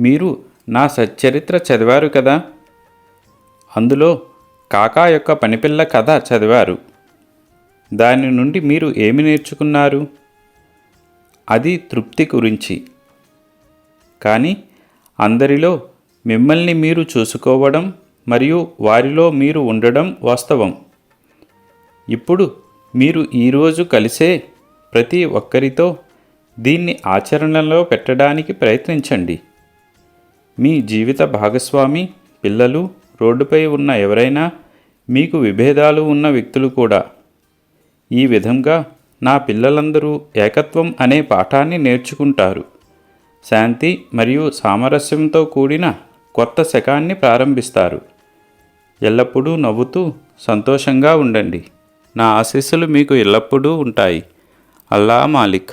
మీరు నా సచ్చరిత్ర చదివారు కదా. అందులో కాకా యొక్క పనిపిల్ల కథ చదివారు. దాని నుండి మీరు ఏమి నేర్చుకున్నారు? అది తృప్తి గురించి. కానీ అందరిలో మిమ్మల్ని మీరు చూసుకోవడం మరియు వారిలో మీరు ఉండడం వాస్తవం. ఇప్పుడు మీరు ఈరోజు కలిసే ప్రతి ఒక్కరితో దీన్ని ఆచరణలో పెట్టడానికి ప్రయత్నించండి. మీ జీవిత భాగస్వామి, పిల్లలు, రోడ్డుపై ఉన్న ఎవరైనా, మీకు విభేదాలు ఉన్న వ్యక్తులు కూడా. ఈ విధంగా నా పిల్లలందరూ ఏకత్వం అనే పాఠాన్ని నేర్చుకుంటారు. శాంతి మరియు సామరస్యంతో కూడిన కొత్త శకాన్ని ప్రారంభిస్తారు. ఎల్లప్పుడూ నవ్వుతూ సంతోషంగా ఉండండి. నా ఆశీస్సులు మీకు ఎల్లప్పుడూ ఉంటాయి. అల్లా మాలిక్.